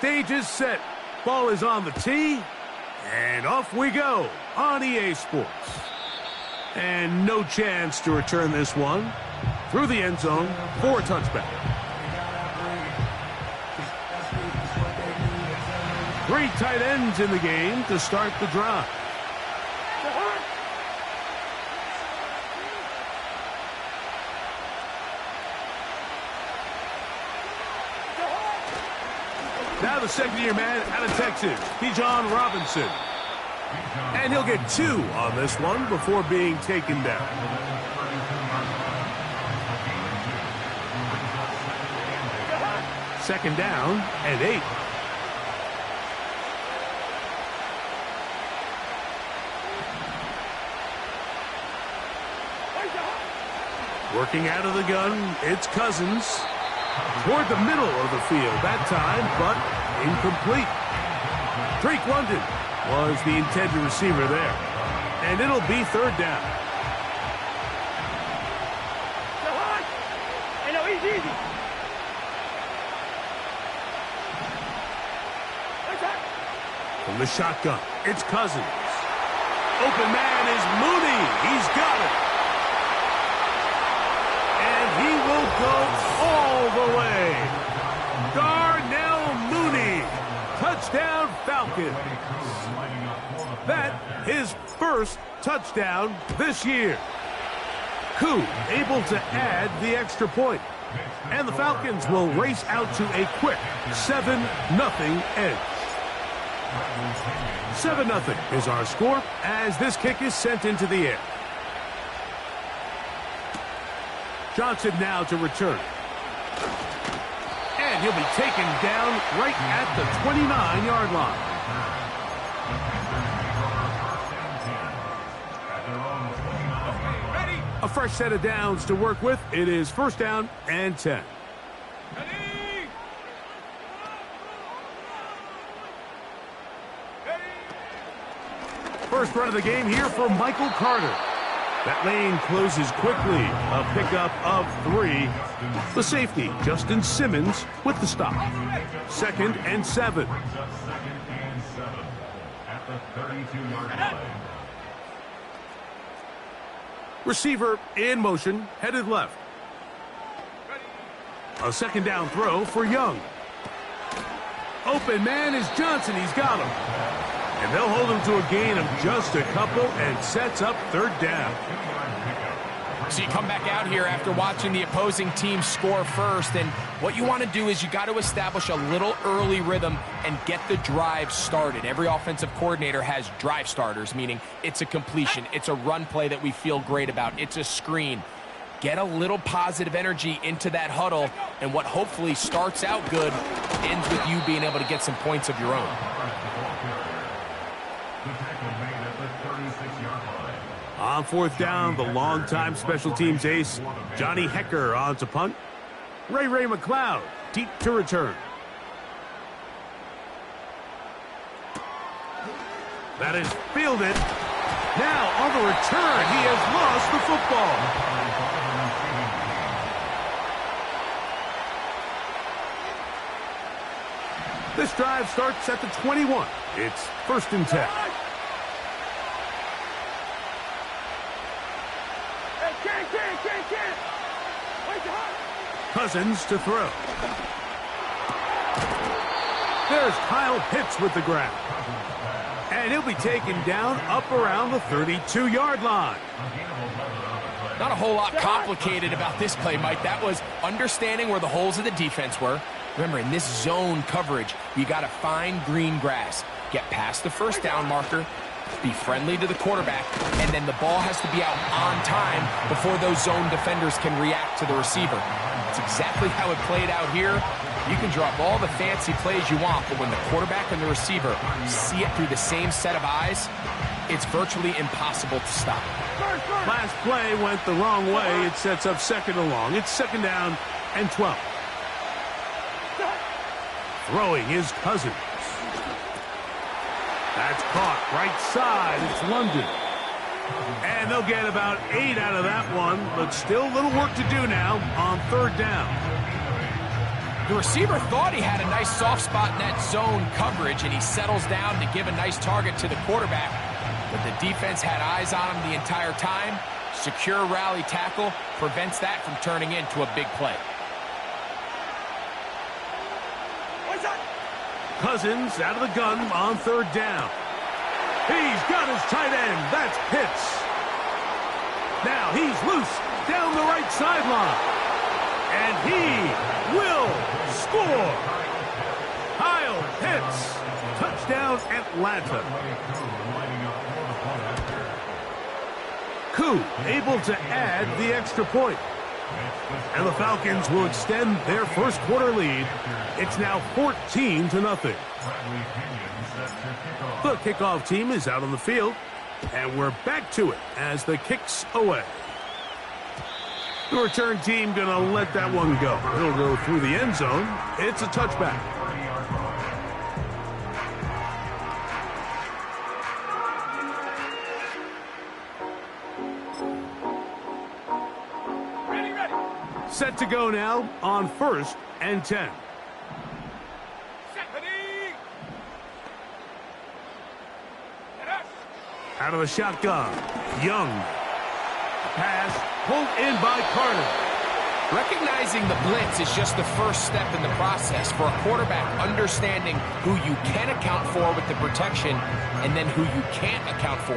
stage is set. Ball is on the tee. And off we go on EA Sports. And no chance to return this one. Through the end zone for a touchback. 3 tight ends in the game to start the drive. Now the second-year man out of Texas, Bijan Robinson. And he'll get 2 on this one before being taken down. Second down and 8. Working out of the gun, it's Cousins. Toward the middle of the field that time, but incomplete. Drake London was the intended receiver there. And it'll be third down. From the shotgun, it's Cousins. Open man is Mooney. He's got it. And he will go all the way. Darnell Mooney. Touchdown Falcons. That his first touchdown this year. Koo able to add the extra point. And the Falcons will race out to a quick 7-0 edge. 7-0 is our score as this kick is sent into the air. Johnson now to return. And he'll be taken down right at the 29-yard line. A fresh set of downs to work with. It is first down and 10. First run of the game here for Michael Carter. That lane closes quickly. A pickup of 3. The safety, Justin Simmons, with the stop. Second and 7. At the 32-yard line. Receiver in motion, headed left. A second down throw for Young. Open man is Johnson. He's got him. And they'll hold him to a gain of just a couple and sets up third down. So you come back out here after watching the opposing team score first, and what you want to do is you got to establish a little early rhythm and get the drive started. Every offensive coordinator has drive starters, meaning it's a completion, it's a run play that we feel great about, it's a screen. Get a little positive energy into that huddle, and what hopefully starts out good ends with you being able to get some points of your own. On fourth down, the longtime special teams ace, Johnny Hecker on to punt. Ray McLeod deep to return. That is fielded. Now on the return, he has lost the football. This drive starts at the 21. It's first and 10. Cousins to throw. There's Kyle Pitts with the grab. And he'll be taken down up around the 32-yard line. Not a whole lot complicated about this play, Mike. That was understanding where the holes of the defense were. Remember, in this zone coverage, you got to find green grass. Get past the first down marker, be friendly to the quarterback, and then the ball has to be out on time before those zone defenders can react to the receiver. That's exactly how it played out here. You can drop all the fancy plays you want, but when the quarterback and the receiver see it through the same set of eyes, it's virtually impossible to stop. Last play went the wrong way. It sets up second and long. It's second down and 12. Throwing is Cousins. That's caught right side. It's London. And they'll get about 8 out of that one, but still a little work to do now on third down. The receiver thought he had a nice soft spot in that zone coverage, and he settles down to give a nice target to the quarterback. But the defense had eyes on him the entire time. Secure rally tackle prevents that from turning into a big play. Cousins out of the gun on third down. He's got his tight end. That's Pitts. Now he's loose down the right sideline. And he will score. Kyle Pitts. Touchdown, Atlanta. Koo able to add the extra point. And the Falcons will extend their first quarter lead. It's now 14-0. The kickoff team is out on the field, and we're back to it as the kick's away. The return team gonna let that one go. It'll go through the end zone. It's a touchback. Set to go now on 1st and 10. Out of the shotgun, Young. Pass pulled in by Carter. Recognizing the blitz is just the first step in the process for a quarterback understanding who you can account for with the protection and then who you can't account for.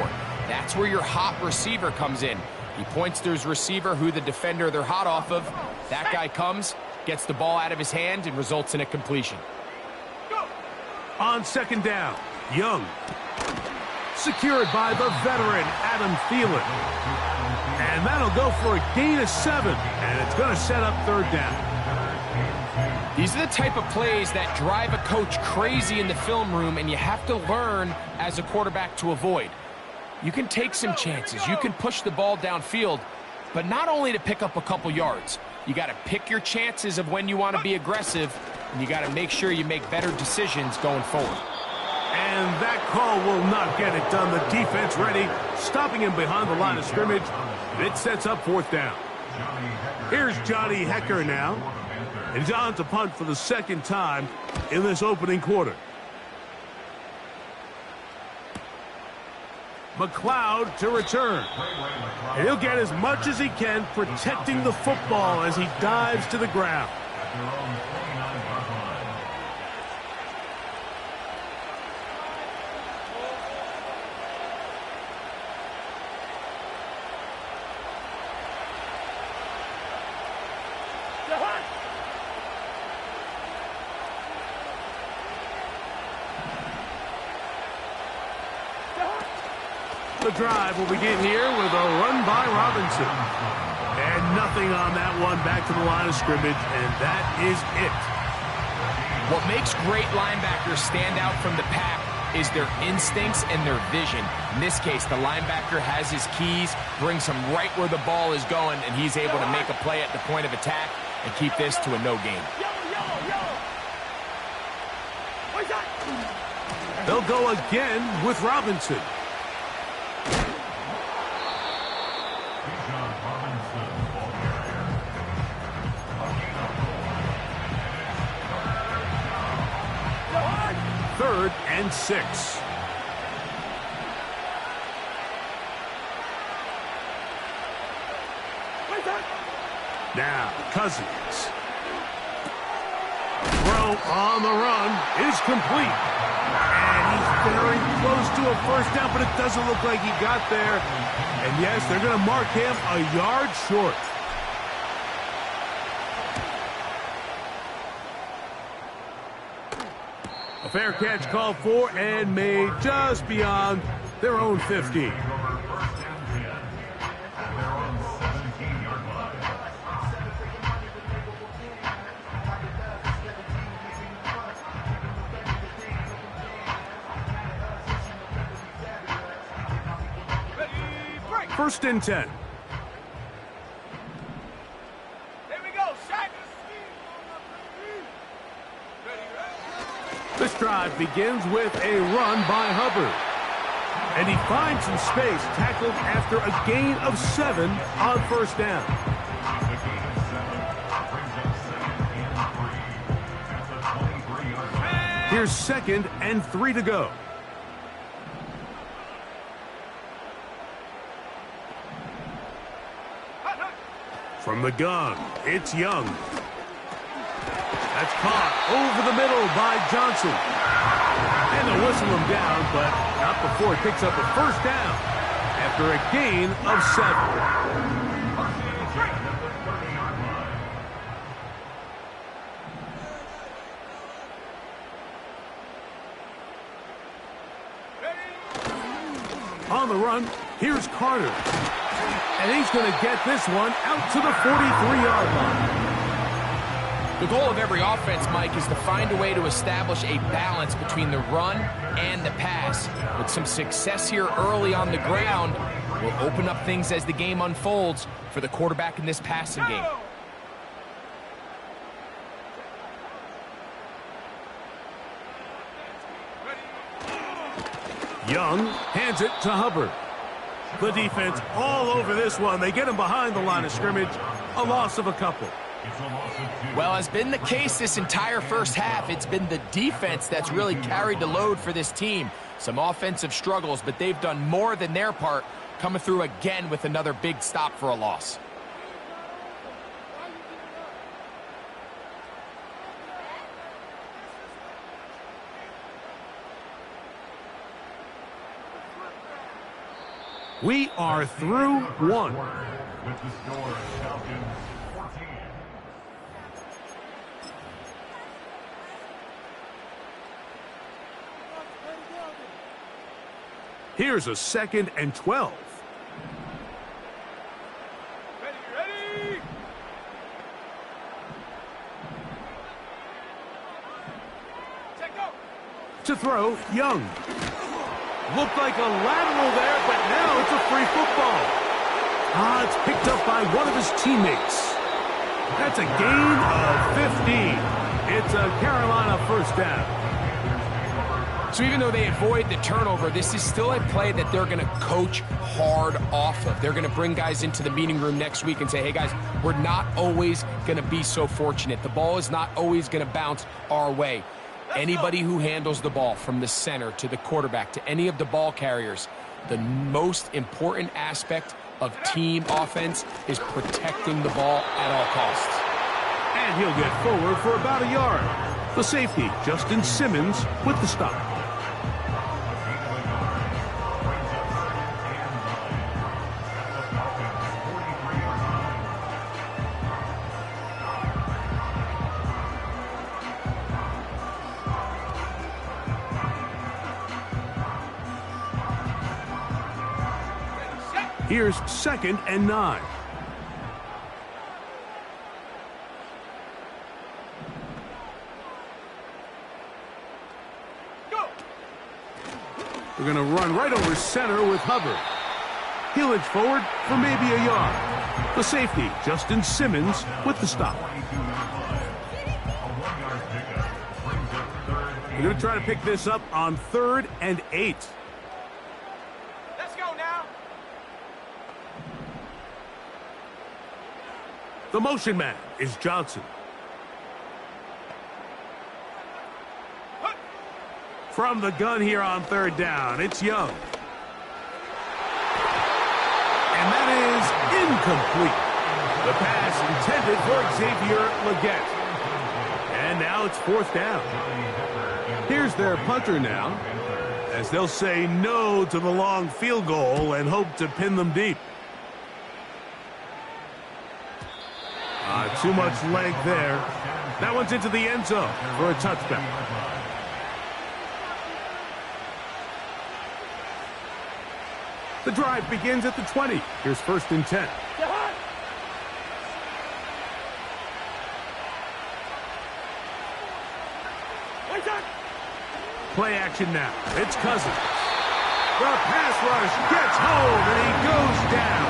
That's where your hot receiver comes in. He points to his receiver, who the defender they're hot off of. That guy comes, gets the ball out of his hand, and results in a completion. On second down, Young. Secured by the veteran, Adam Thielen. And that'll go for a gain of 7, and it's going to set up third down. These are the type of plays that drive a coach crazy in the film room, and you have to learn as a quarterback to avoid. You can take some chances. You can push the ball downfield, but not only to pick up a couple yards. You got to pick your chances of when you want to be aggressive, and you got to make sure you make better decisions going forward. And that call will not get it done. The defense ready, stopping him behind the line of scrimmage. It sets up 4th down. Here's Johnny Hecker now. And he's on to punt for the second time in this opening quarter. McLeod to return. And he'll get as much as he can protecting the football as he dives to the ground. The drive will begin here with a run by Robinson. And nothing on that one, back to the line of scrimmage, and that is it. What makes great linebackers stand out from the pack is their instincts and their vision. In this case, the linebacker has his keys, brings him right where the ball is going, and he's able to make a play at the point of attack and keep this to a no gain. They'll go again with Robinson. Third and 6. Now, Cousins. Throw on the run is complete. And he's very close to a first down, but it doesn't look like he got there. And yes, they're going to mark him a yard short. A fair catch called for and made just beyond their own 15. First and 10. This drive begins with a run by Hubbard. And he finds some space, tackled after a gain of 7 on first down. Here's 2nd and 3 to go. From the gun, it's Young. That's caught over the middle by Johnson. And they'll whistle him down, but not before it picks up a first down after a gain of 7. On the run, here's Carter. And he's going to get this one out to the 43-yard line. The goal of every offense, Mike, is to find a way to establish a balance between the run and the pass. With some success here early on the ground, will open up things as the game unfolds for the quarterback in this passing game. Young hands it to Hubbard. The defense all over this one. They get him behind the line of scrimmage. A loss of a couple. Well, has been the case this entire first half. It's been the defense that's really carried the load for this team. Some offensive struggles, but they've done more than their part, coming through again with another big stop for a loss. We are through one. With the score, Falcons 14. Here's a 2nd and 12. Ready. Take go. To throw, Young. Looked like a lateral there, but now it's a free football. It's picked up by one of his teammates. That's a gain of 15. It's a Carolina first down. So even though they avoid the turnover, this is still a play that they're going to coach hard off of. They're going to bring guys into the meeting room next week and say, hey, guys, we're not always going to be so fortunate. The ball is not always going to bounce our way. Anybody who handles the ball from the center to the quarterback to any of the ball carriers, the most important aspect of team offense is protecting the ball at all costs. And he'll get forward for about a yard. The safety, Justin Simmons, with the stop. Here's 2nd and 9. Go. We're going to run right over center with Hubbard. He'll inch forward for maybe a yard. The safety, Justin Simmons, with the stop. We're going to try to pick this up on 3rd and 8. Let's go now. The motion man is Johnson. From the gun here on 3rd down, it's Young. And that is incomplete. The pass intended for Xavier Legette. And now it's 4th down. Here's their punter now, as they'll say no to the long field goal and hope to pin them deep. Too much leg there. That one's into the end zone for a touchdown. The drive begins at the 20. Here's 1st and 10. Play action now. It's Cousins. The pass rush gets home, and he goes down.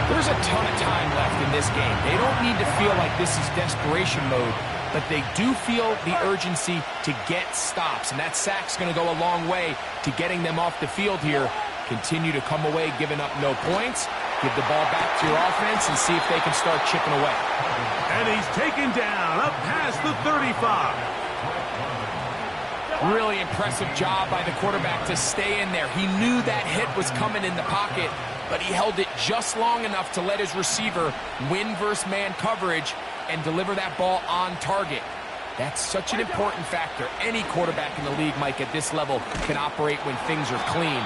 There's a ton of time left in this game. They don't need to feel like this is desperation mode, but they do feel the urgency to get stops, and that sack's going to go a long way to getting them off the field here. Continue to come away giving up no points. Give the ball back to your offense and see if they can start chipping away. And he's taken down up past the 35. Really impressive job by the quarterback to stay in there. He knew that hit was coming in the pocket, but he held it just long enough to let his receiver win versus man coverage and deliver that ball on target. That's such an important factor. Any quarterback in the league, Mike, at this level can operate when things are clean.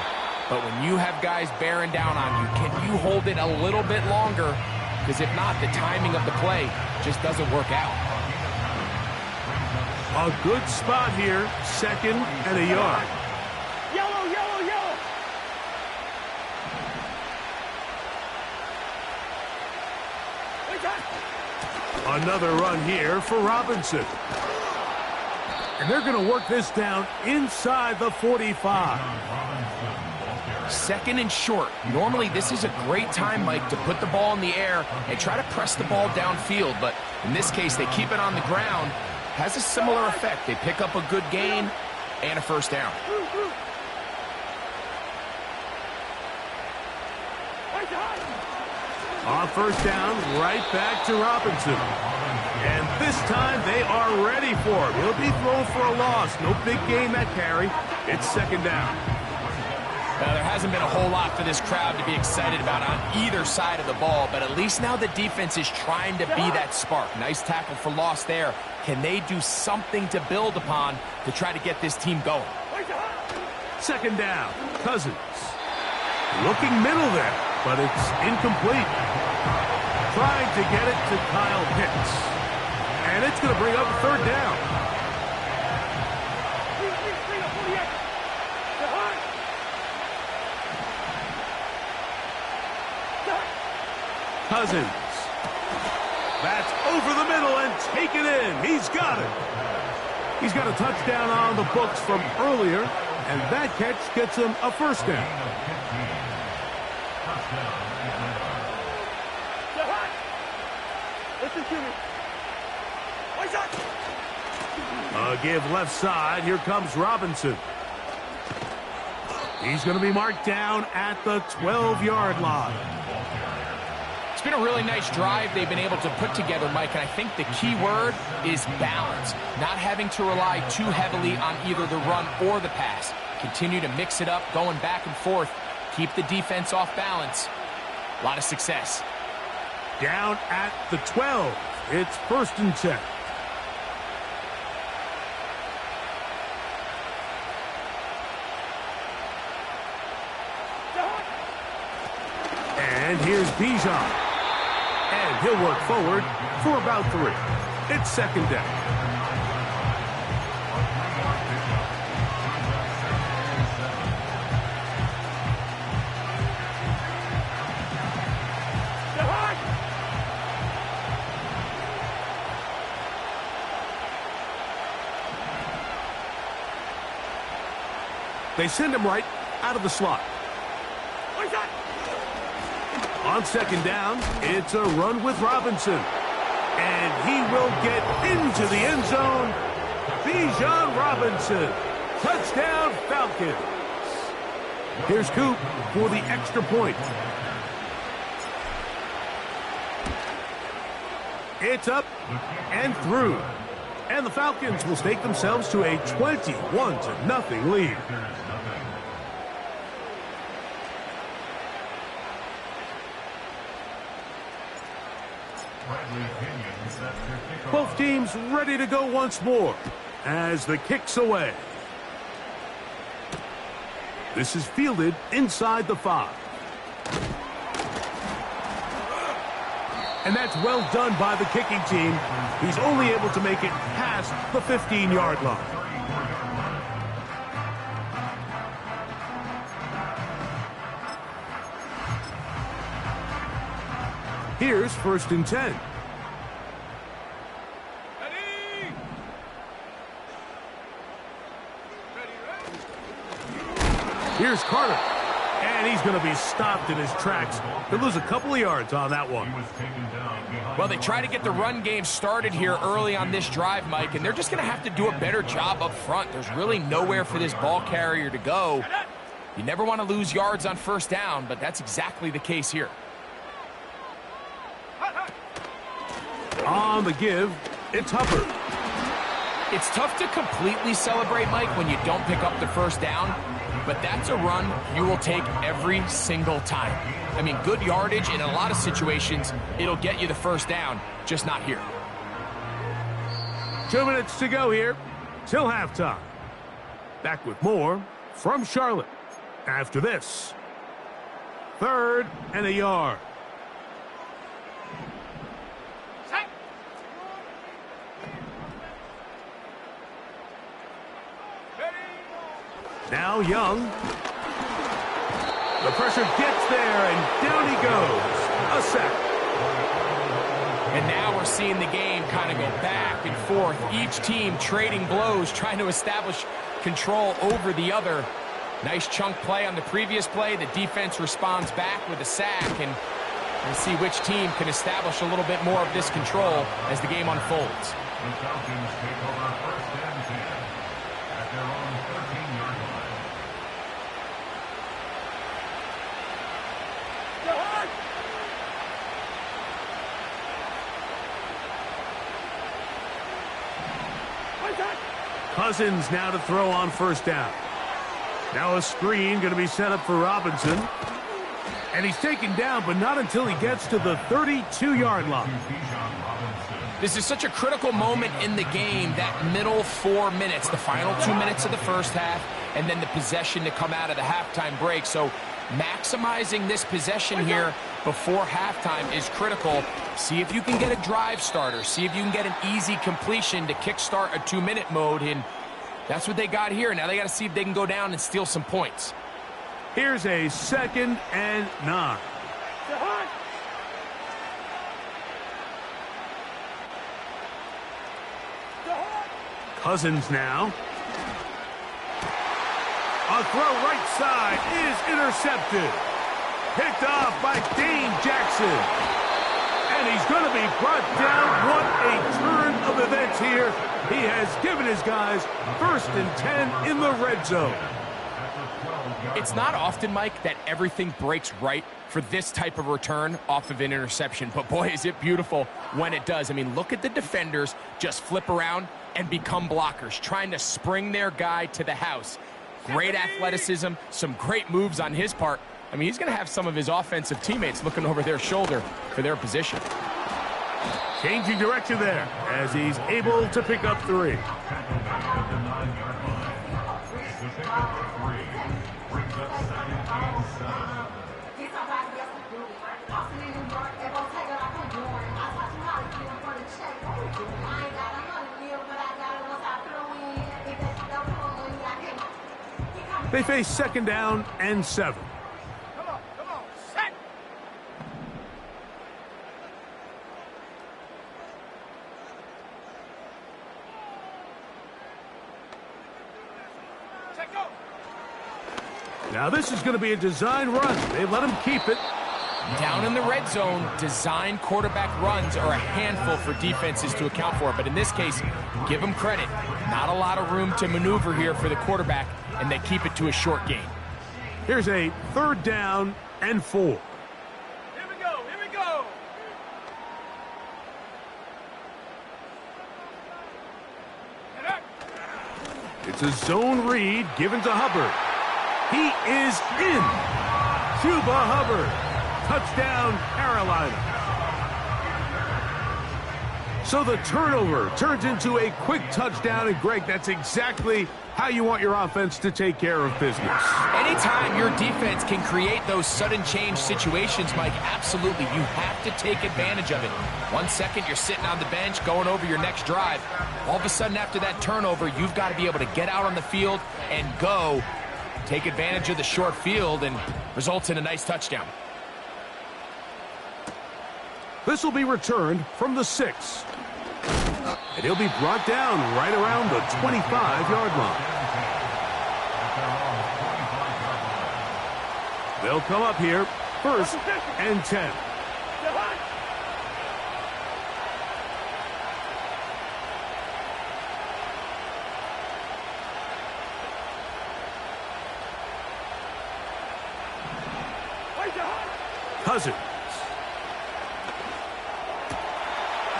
But when you have guys bearing down on you, can you hold it a little bit longer? Because if not, the timing of the play just doesn't work out. A good spot here, 2nd and a yard. Yellow, yellow, yellow. Another run here for Robinson. And they're going to work this down inside the 45. 2nd and short. Normally, this is a great time, Mike, to put the ball in the air and try to press the ball downfield. But in this case, they keep it on the ground. Has a similar effect. They pick up a good gain and a first down. On first down, right back to Robinson. And this time they are ready for him. He'll be thrown for a loss. No big gain that carry. It's 2nd down. Now, there hasn't been a whole lot for this crowd to be excited about on either side of the ball, but at least now the defense is trying to be that spark. Nice tackle for loss there. Can they do something to build upon to try to get this team going? 2nd down, Cousins. Looking middle there, but it's incomplete. Trying to get it to Kyle Pitts. And it's going to bring up 3rd down. Cousins. That's over the middle and taken in. He's got it. He's got a touchdown on the books from earlier, and that catch gets him a first down. Listen to me. A give left side. Here comes Robinson. He's going to be marked down at the 12-yard line. It's been a really nice drive they've been able to put together, Mike, and I think the key word is balance. Not having to rely too heavily on either the run or the pass. Continue to mix it up, going back and forth. Keep the defense off balance. A lot of success. Down at the 12. It's 1st and 10. And here's Bijan. And he'll work forward for about 3. It's 2nd down. They send him right out of the slot. On 2nd down, it's a run with Robinson. And he will get into the end zone. Bijan Robinson. Touchdown, Falcons. Here's Coop for the extra point. It's up and through. And the Falcons will stake themselves to a 21-0 lead. Both teams ready to go once more as the kick's away. This is fielded inside the 5. And that's well done by the kicking team. He's only able to make it past the 15-yard line. Here's 1st and 10. Here's Carter. And he's going to be stopped in his tracks. He'll lose a couple of yards on that one. Well, they try to get the run game started here early on this drive, Mike, and they're just going to have to do a better job up front. There's really nowhere for this ball carrier to go. You never want to lose yards on 1st down, but that's exactly the case here. On the give, it's Hubbard. It's tough to completely celebrate, Mike, when you don't pick up the first down, but that's a run you will take every single time. I mean, good yardage in a lot of situations, it'll get you the first down, just not here. 2 minutes to go here till halftime. Back with more from Charlotte after this. 3rd and a yard. Now Young. The pressure gets there, and down he goes. A sack. And now we're seeing the game kind of go back and forth. Each team trading blows, trying to establish control over the other. Nice chunk play on the previous play. The defense responds back with a sack, and we'll see which team can establish a little bit more of this control as the game unfolds. The Falcons take over 1st and 10 at their own 13-yard line. Cousins now to throw on 1st down. Now a screen going to be set up for Robinson. And he's taken down, but not until he gets to the 32-yard line. This is such a critical moment in the game, that middle 4 minutes, the final 2 minutes of the first half, and then the possession to come out of the halftime break. So maximizing this possession here before halftime is critical. See if you can get a drive starter. See if you can get an easy completion to kickstart a 2-minute mode, and that's what they got here. Now they got to see if they can go down and steal some points. Here's a 2nd and 9. Cousins now. A throw right side is intercepted. Picked off by Dane Jackson. And he's going to be brought down. What a turn of events here. He has given his guys 1st and 10 in the red zone. It's not often, Mike, that everything breaks right for this type of return off of an interception. But boy, is it beautiful when it does. I mean, look at the defenders just flip around and become blockers, trying to spring their guy to the house. Great athleticism, some great moves on his part. I mean, he's going to have some of his offensive teammates looking over their shoulder for their position. Changing direction there as he's able to pick up 3. They face 2nd down and 7. Come on, set. Check go. Now this is going to be a design run. They let him keep it. Down in the red zone, design quarterback runs are a handful for defenses to account for. But in this case, give them credit. Not a lot of room to maneuver here for the quarterback, and they keep it to a short gain. Here's a 3rd down and 4. Here we go, here we go. It's a zone read given to Hubbard. He is in. Chuba Hubbard. Touchdown, Carolina. So the turnover turns into a quick touchdown, and Greg, that's exactly how you want your offense to take care of business. Anytime your defense can create those sudden change situations, Mike, absolutely, you have to take advantage of it. 1 second, you're sitting on the bench, going over your next drive. All of a sudden, after that turnover, you've got to be able to get out on the field and go. Take advantage of the short field, and results in a nice touchdown. This will be returned from the 6. And he'll be brought down right around the 25-yard line. They'll come up here, 1st and 10. Cousins.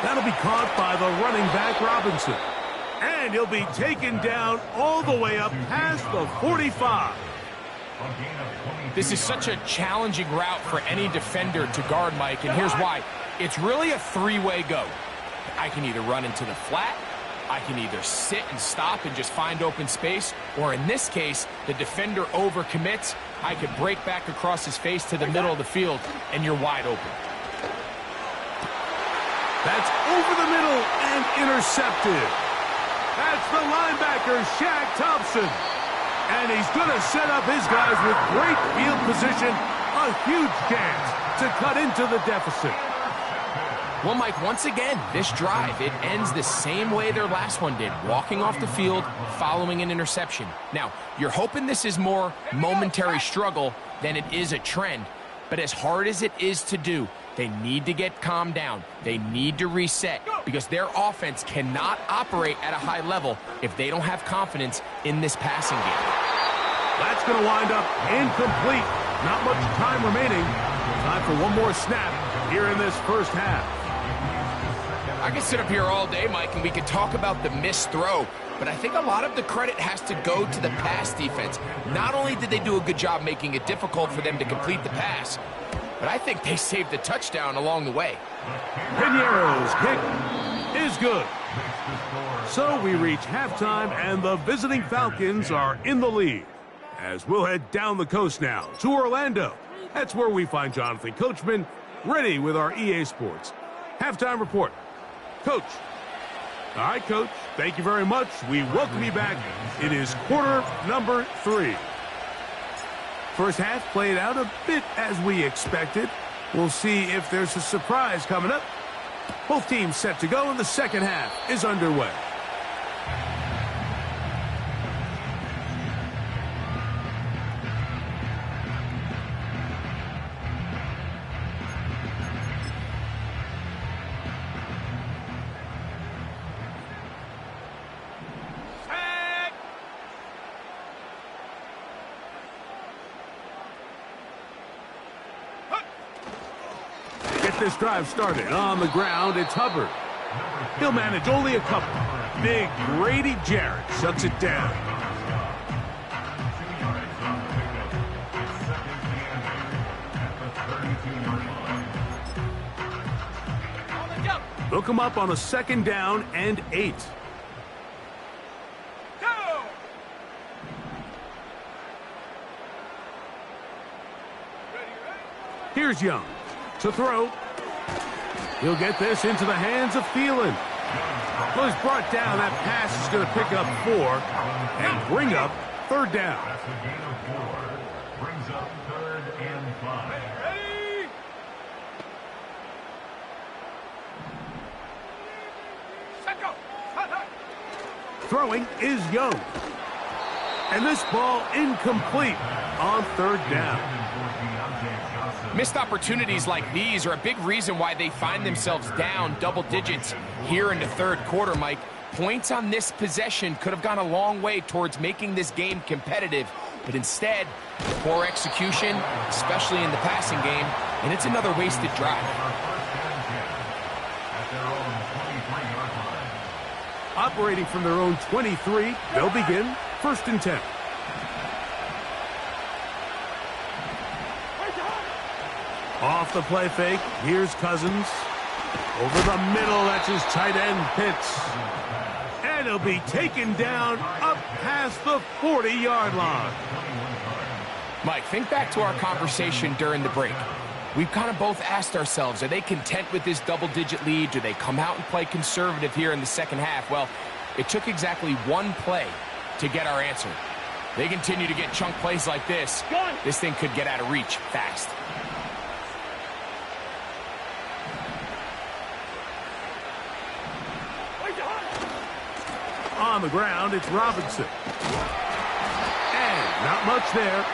That'll be caught by the running back, Robinson. And he'll be taken down all the way up past the 45. This is such a challenging route for any defender to guard, Mike, and here's why. It's really a three-way go. I can either run into the flat, I can either sit and stop and just find open space, or in this case, the defender overcommits. I could break back across his face to the middle of the field, and you're wide open. That's over the middle and intercepted. That's the linebacker, Shaq Thompson. And he's going to set up his guys with great field position. A huge chance to cut into the deficit. Well, Mike, once again, this drive, it ends the same way their last one did, walking off the field, following an interception. Now, you're hoping this is more momentary struggle than it is a trend, but as hard as it is to do, they need to get calmed down. They need to reset because their offense cannot operate at a high level if they don't have confidence in this passing game. That's going to wind up incomplete. Not much time remaining. Time for one more snap here in this first half. I could sit up here all day, Mike, and we could talk about the missed throw, but I think a lot of the credit has to go to the pass defense. Not only did they do a good job making it difficult for them to complete the pass, but I think they saved the touchdown along the way. Piñeiro's kick is good. So we reach halftime, and the visiting Falcons are in the lead. As we'll head down the coast now to Orlando. That's where we find Jonathan Coachman ready with our EA Sports halftime report. Coach. All right, Coach. Thank you very much. We welcome you back. It is quarter number 3. First half played out a bit as we expected. We'll see if there's a surprise coming up. Both teams set to go, and the second half is underway. This drive started on the ground. It's Hubbard. He'll manage only a couple. Big Grady Jarrett shuts it down. They'll come up on a 2nd down and 8. Here's Young to throw. He'll get this into the hands of Thielen. Well, he's brought down. That pass is going to pick up 4 and bring up 3rd down. That's a gain of 4. Brings up 3rd and 5. Ready? Set go. Throwing is Young. And this ball incomplete on 3rd down. Missed opportunities like these are a big reason why they find themselves down double digits here in the 3rd quarter, Mike. Points on this possession could have gone a long way towards making this game competitive, but instead, poor execution, especially in the passing game, and it's another wasted drive. Operating from their own 23, they'll begin 1st and 10. Off the play fake, here's Cousins. Over the middle, that's his tight end, Pitts. And he'll be taken down up past the 40-yard line. Mike, think back to our conversation during the break. We've kind of both asked ourselves, are they content with this double-digit lead? Do they come out and play conservative here in the second half? Well, it took exactly one play to get our answer. They continue to get chunk plays like this. This thing could get out of reach fast. On the ground, it's Robinson. And not much there.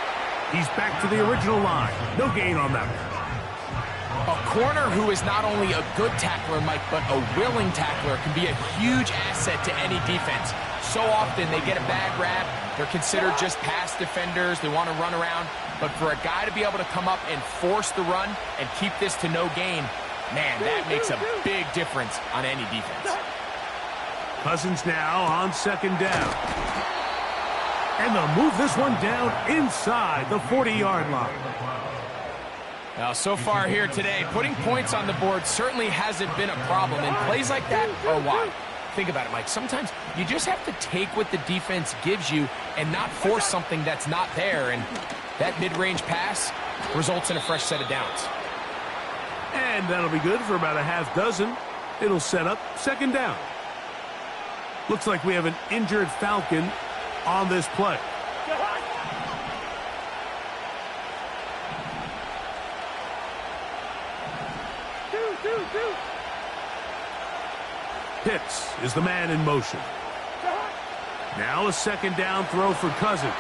He's back to the original line. No gain on that one. A corner who is not only a good tackler, Mike, but a willing tackler can be a huge asset to any defense. So often they get a bad rap. They're considered just pass defenders. They want to run around. But for a guy to be able to come up and force the run and keep this to no gain, man, that makes a big difference on any defense. Cousins now on second down. And they'll move this one down inside the 40-yard line. Now, so far here today, putting points on the board certainly hasn't been a problem, and plays like that are why. Think about it, Mike. Sometimes you just have to take what the defense gives you and not force something that's not there, and that mid-range pass results in a fresh set of downs. And that'll be good for about a half dozen. It'll set up second down. Looks like we have an injured Falcon on this play. Pitts is the man in motion. Now a second down throw for Cousins.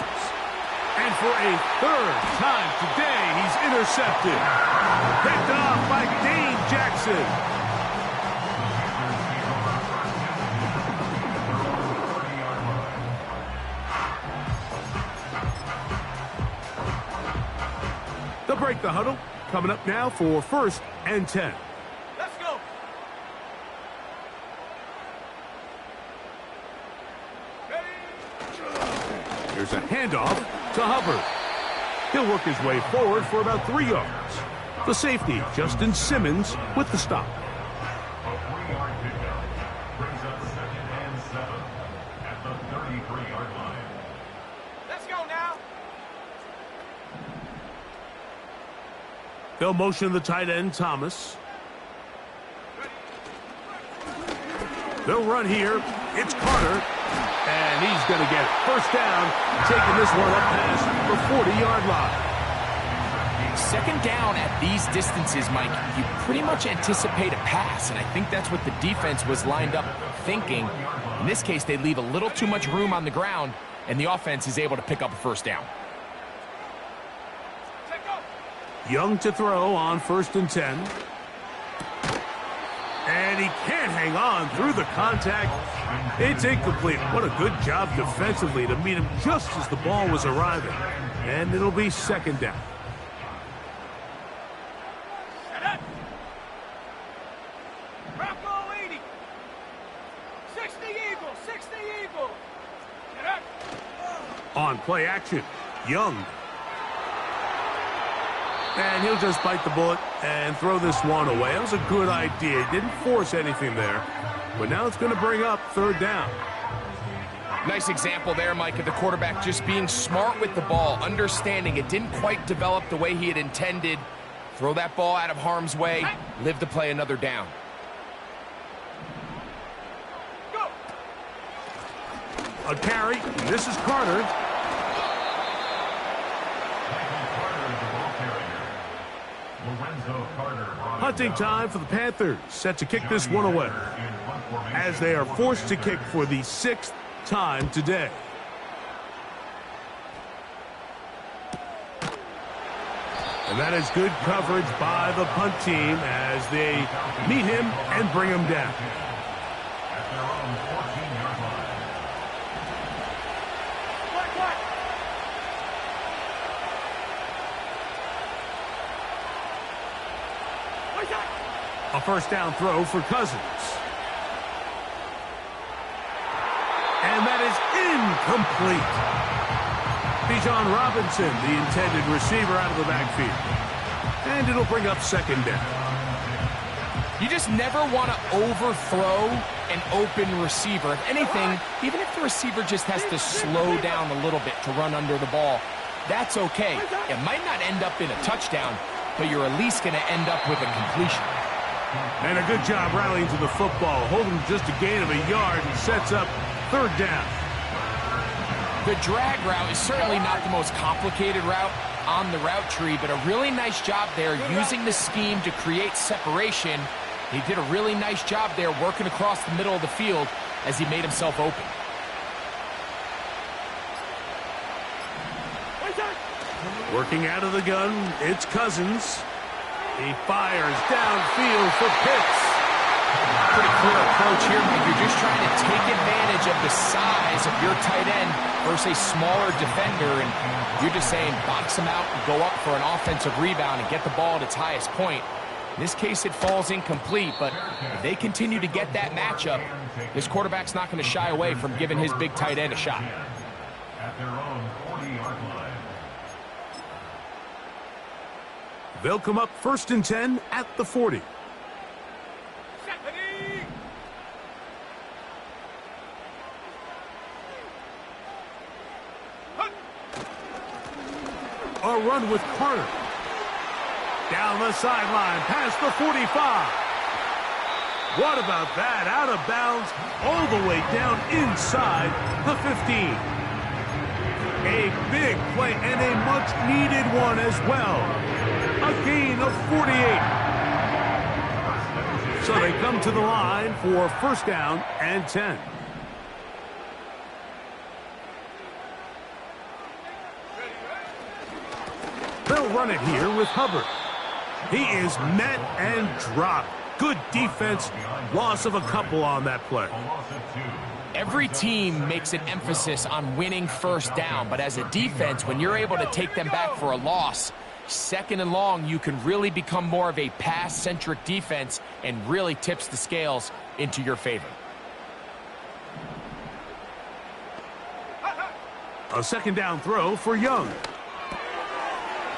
And for a third time today, he's intercepted. Picked off by Dane Jackson. They'll break the huddle. Coming up now for 1st and 10. Let's go. Here's a handoff to Hubbard. He'll work his way forward for about 3 yards. The safety, Justin Simmons, with the stop. A 3-yard pickup brings up 2nd and 7 at the 33-yard line. Let's go now. They'll motion the tight end, Thomas. They'll run here. It's Carter. And he's going to get it. First down, taking this one up past the 40-yard line. Second down at these distances, Mike, you pretty much anticipate a pass, and I think that's what the defense was lined up thinking. In this case, they leave a little too much room on the ground, and the offense is able to pick up a first down. Young to throw on 1st and 10. And he can't hang on through the contact. It's incomplete. What a good job defensively to meet him just as the ball was arriving. And it'll be second down. Bravo 80. 60 Eagle. 60 Eagle. On play action, Young. And he'll just bite the bullet and throw this one away. That was a good idea. He didn't force anything there. But now it's going to bring up 3rd down. Nice example there, Mike, of the quarterback just being smart with the ball, understanding it didn't quite develop the way he had intended. Throw that ball out of harm's way, live to play another down. Go. A carry. This is Carter. Hunting time for the Panthers, set to kick this one away, as they are forced to kick for the 6th time today. And that is good coverage by the punt team as they meet him and bring him down. At their own 14-yard line. A first down throw for Cousins. And that is incomplete. Bijan Robinson, the intended receiver, out of the backfield. And it'll bring up second down. You just never want to overthrow an open receiver. If anything, even if the receiver just has to slow down a little bit to run under the ball, that's okay. It might not end up in a touchdown, but you're at least going to end up with a completion. And a good job rallying to the football, holding just a gain of a yard and sets up 3rd down. The drag route is certainly not the most complicated route on the route tree, but a really nice job there using the scheme to create separation. He did a really nice job there working across the middle of the field as he made himself open. Working out of the gun, it's Cousins. He fires downfield for Pitts. Pretty clear approach here, Mike. You're just trying to take advantage of the size of your tight end versus a smaller defender, and you're just saying box him out and go up for an offensive rebound and get the ball at its highest point. In this case, it falls incomplete, but if they continue to get that matchup, this quarterback's not going to shy away from giving his big tight end a shot. At their own 40-yard line. They'll come up 1st and 10 at the 40. A run with Carter. Down the sideline, past the 45. What about that? Out of bounds, all the way down inside the 15. A big play and a much-needed one as well. A gain of 48. So they come to the line for 1st down and 10. They'll run it here with Hubbard. He is met and dropped. Good defense. Loss of a couple on that play. Every team makes an emphasis on winning 1st down, but as a defense, when you're able to take them back for a loss, 2nd and long, you can really become more of a pass-centric defense and really tips the scales into your favor. A 2nd down throw for Young.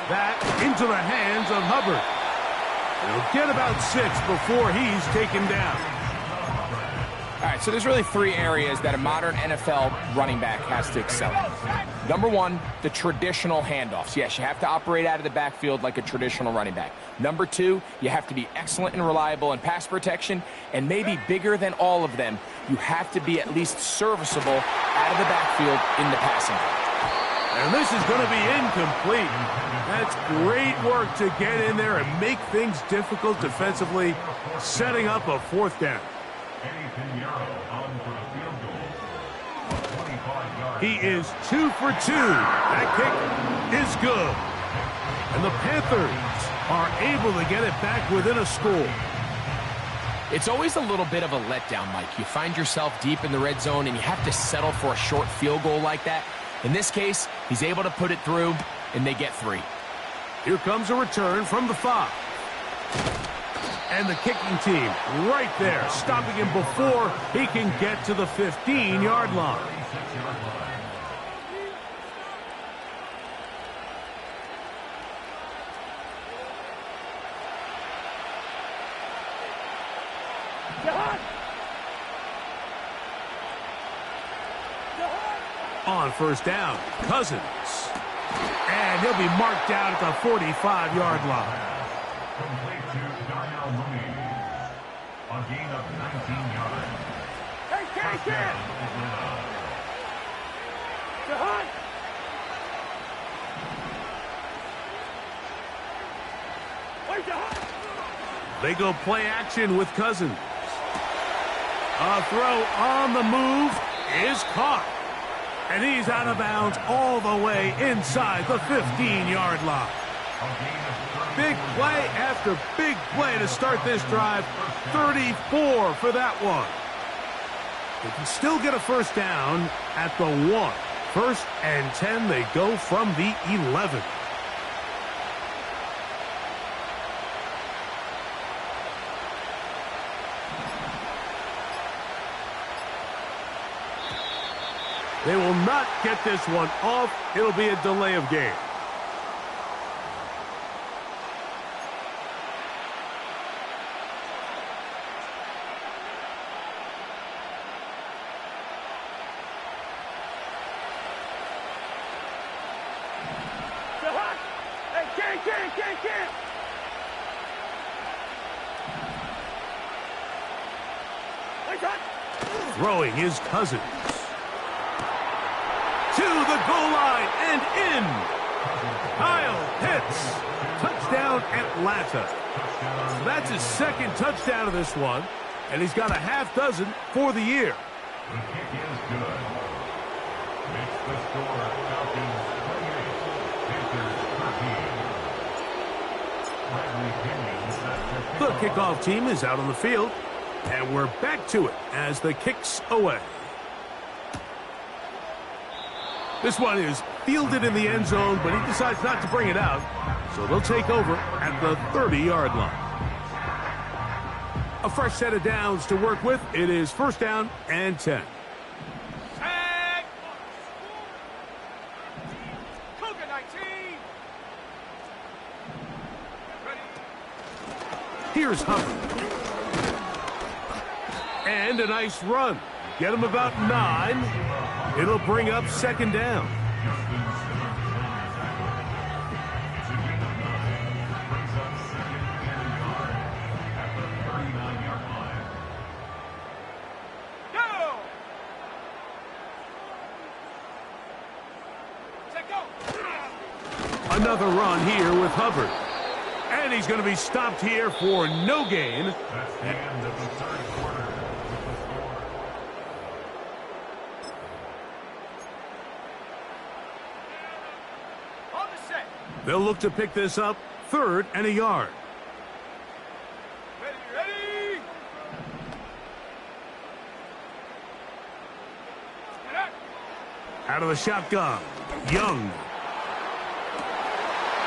That into the hands of Hubbard. He'll get about 6 before he's taken down. All right, so there's really 3 areas that a modern NFL running back has to excel in. Number 1, the traditional handoffs. Yes, you have to operate out of the backfield like a traditional running back. Number 2, you have to be excellent and reliable in pass protection, and maybe bigger than all of them, you have to be at least serviceable out of the backfield in the passing game. And this is going to be incomplete. That's great work to get in there and make things difficult defensively, setting up a 4th down. He is 2 for 2. That kick is good. And the Panthers are able to get it back within a score. It's always a little bit of a letdown, Mike. You find yourself deep in the red zone and you have to settle for a short field goal like that. In this case, he's able to put it through, and they get 3. Here comes a return from the 5. And the kicking team right there, stopping him before he can get to the 15-yard line. On 1st down, Cousins. And he'll be marked down at the 45-yard line. Complete to Darnell Mooney. A gain of 19 yards. They go play action with Cousins. A throw on the move is caught. And he's out of bounds all the way inside the 15-yard line. Big play after big play to start this drive. 34 for that one. They can still get a 1st down at the 1. 1st and 10, they go from the 11. They will not get this one off. It'll be a delay of game. Throwing his Cousins. To the goal line and in. Kyle Pitts. Touchdown Atlanta. So that's his 2nd touchdown of this one. And he's got a half dozen for the year. The kick is good. Makes the score Falcons 28. Panthers 13. The kickoff team is out on the field. And we're back to it as the kick's away. This one is fielded in the end zone, but he decides not to bring it out. So they'll take over at the 30-yard line. A fresh set of downs to work with. It is first down and 10. Tag. Cougar 19. Ready. Here's Hubbard. And a nice run. Get him about 9. It'll bring up second down. Another run here with Hubbard. And he's going to be stopped here for no gain. That's the end of the third quarter with the score. On the set. They'll look to pick this up, 3rd and a yard. Ready. Out of the shotgun, Young.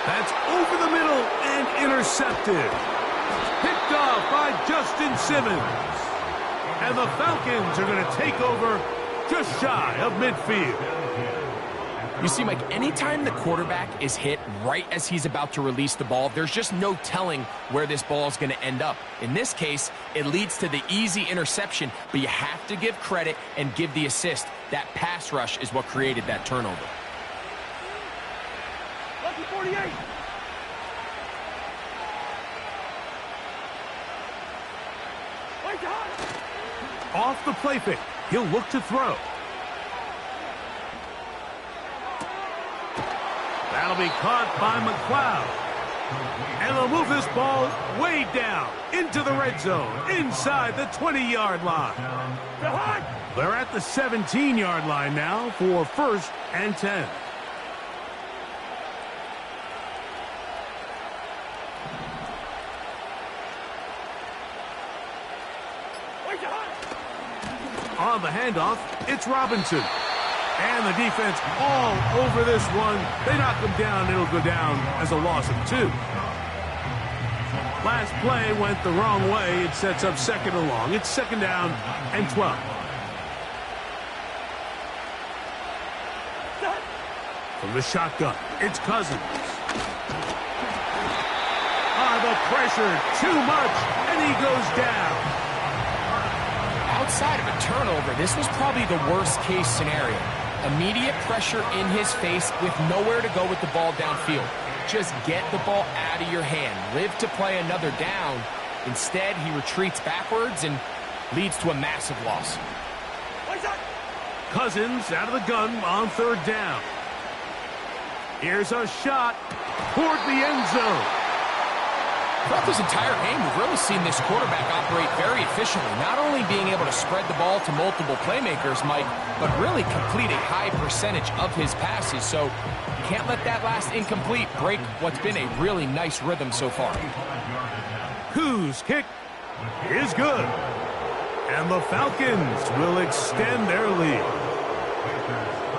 That's over the middle and intercepted. Picked off by Justin Simmons. And the Falcons are going to take over just shy of midfield. You see, Mike, anytime the quarterback is hit right as he's about to release the ball, there's just no telling where this ball is going to end up. In this case, it leads to the easy interception, but you have to give credit and give the assist. That pass rush is what created that turnover. Lucky 48. Off the play fake. He'll look to throw. That'll be caught by McLeod. And they'll move this ball way down into the red zone, inside the 20-yard line. They're at the 17-yard line now for 1st and 10. On the handoff, it's Robinson. And the defense all over this one. They knock him down. It'll go down as a loss of 2. Last play went the wrong way. It sets up 2nd and long. It's 2nd down and 12. From the shotgun, it's Cousins. The pressure, too much, and he goes down. Outside of a turnover, this was probably the worst-case scenario. Immediate pressure in his face with nowhere to go with the ball downfield. Just get the ball out of your hand. Live to play another down. Instead, he retreats backwards and leads to a massive loss. Cousins out of the gun on 3rd down. Here's a shot toward the end zone. Throughout this entire game, we've really seen this quarterback operate very efficiently, not only being able to spread the ball to multiple playmakers, Mike, but really complete a high percentage of his passes. So you can't let that last incomplete break what's been a really nice rhythm so far. Whose kick is good. And the Falcons will extend their lead.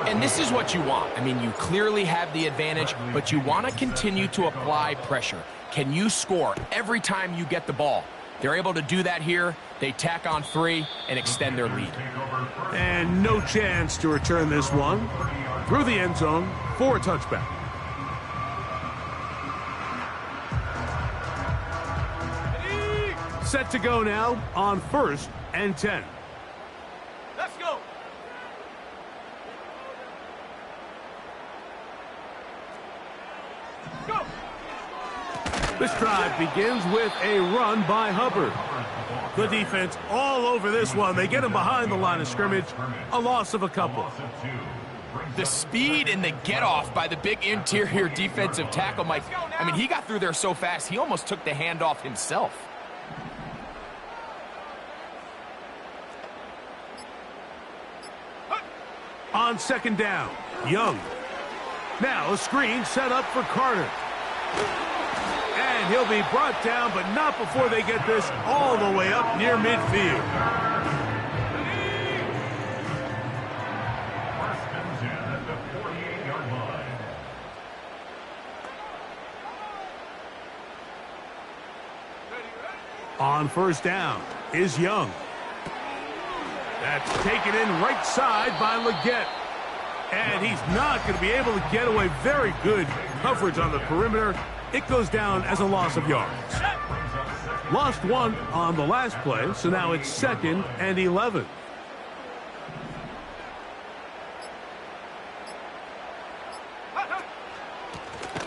And this is what you want. I mean, you clearly have the advantage, but you want to continue to apply pressure. Can you score every time you get the ball? They're able to do that here. They tack on 3 and extend their lead. And no chance to return this one through the end zone for a touchback. Set to go now on 1st and 10. Let's go. Go. This drive begins with a run by Hubbard. The defense all over this one. They get him behind the line of scrimmage. A loss of a couple. The speed and the get-off by the big interior defensive tackle, Mike. I mean, he got through there so fast, he almost took the handoff himself. On 2nd down, Young. Now a screen set up for Carter. And he'll be brought down, but not before they get this all the way up near midfield. First and 10 at the 48-yard line. On first down is Young. That's taken in right side by Leggett. And he's not going to be able to get away. Very good coverage on the perimeter. It goes down as a loss of yards. Lost one on the last play, so now it's 2nd and 11.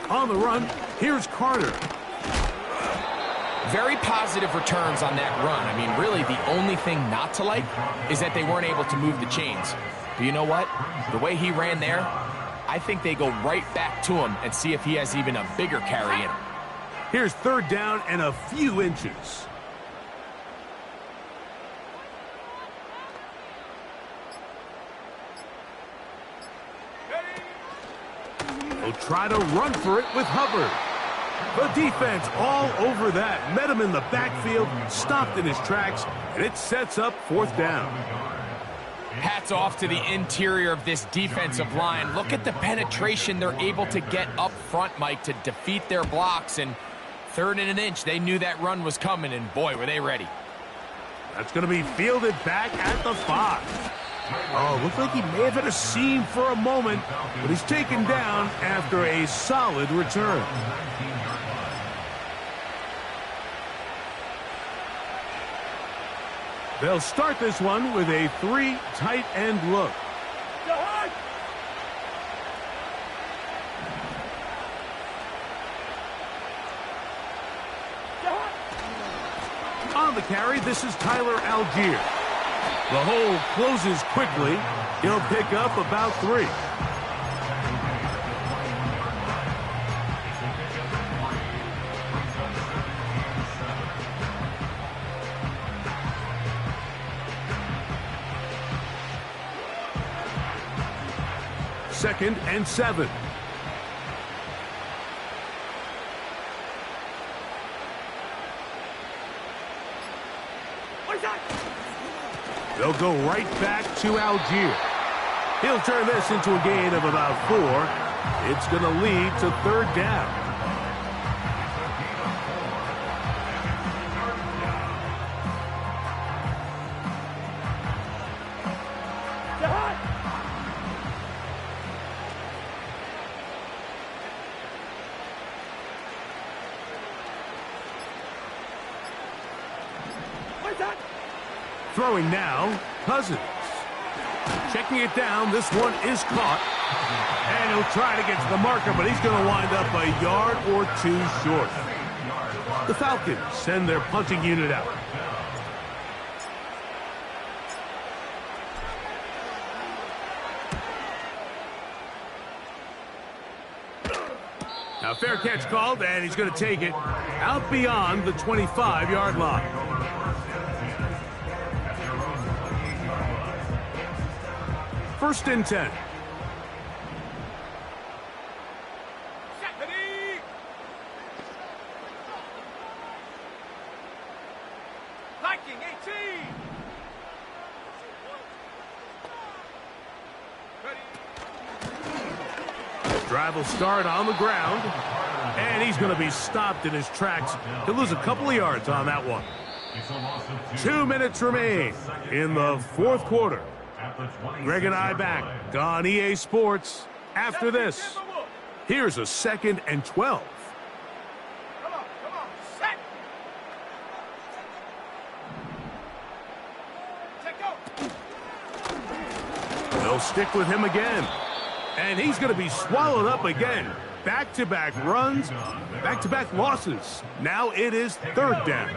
On the run, here's Carter. Very positive returns on that run. I mean, really, the only thing not to like is that they weren't able to move the chains. But you know what? The way he ran there, I think they go right back to him and see if he has even a bigger carry in him. Here's 3rd down and a few inches. He'll try to run for it with Hubbard. The defense all over that. Met him in the backfield, stopped in his tracks, and it sets up 4th down. Hats off to the interior of this defensive line. Look at the penetration they're able to get up front, Mike, to defeat their blocks. And 3rd and an inch, they knew that run was coming, and boy, were they ready. That's going to be fielded back at the 5. Oh, looked like he may have hit a seam for a moment, but he's taken down after a solid return. They'll start this one with a 3 tight end look. On the carry, this is Tyler Algier. The hole closes quickly. He'll pick up about 3. Second and 7. They'll go right back to Algier. He'll turn this into a gain of about 4. It's going to lead to 3rd down. Throwing now, Cousins. Checking it down, this one is caught. And he'll try to get to the marker, but he's going to wind up a yard or 2 short. The Falcons send their punting unit out. Now fair catch called, and he's going to take it out beyond the 25-yard line. First and 10. Viking 18. Drive will start on the ground, and he's going to be stopped in his tracks. He'll lose a couple of yards on that one. 2 minutes remain in the 4th quarter. Greg and I back on EA Sports after this. Here's a 2nd and 12. Come on, set. Take go. They'll stick with him again. And he's going to be swallowed up again. Back-to-back runs, back-to-back losses. Now it is 3rd down.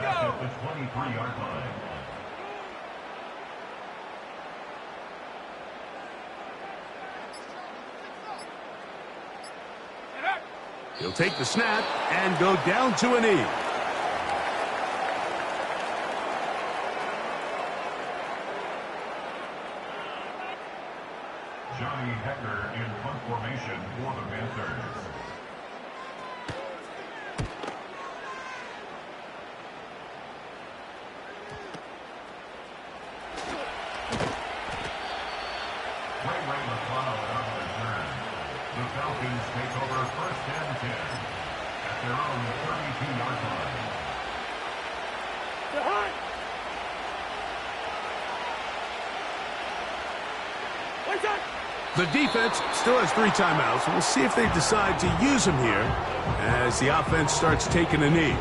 He'll take the snap and go down to a knee. Johnny Hecker in punt formation for the Panthers. The Falcons take over 1st and 10 at their own 32-yard line. The defense still has 3 timeouts. We'll see if they decide to use them here as the offense starts taking a knee.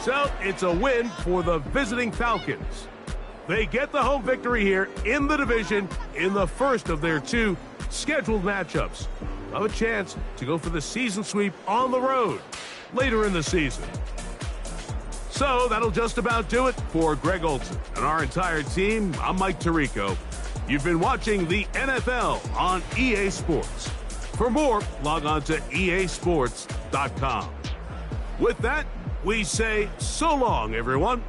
So it's a win for the visiting Falcons. They get the home victory here in the division in the first of their 2 scheduled matchups. They'll have a chance to go for the season sweep on the road later in the season. So that'll just about do it for Greg Olson and our entire team. I'm Mike Tirico. You've been watching the NFL on EA Sports. For more, log on to easports.com. With that, we say so long, everyone.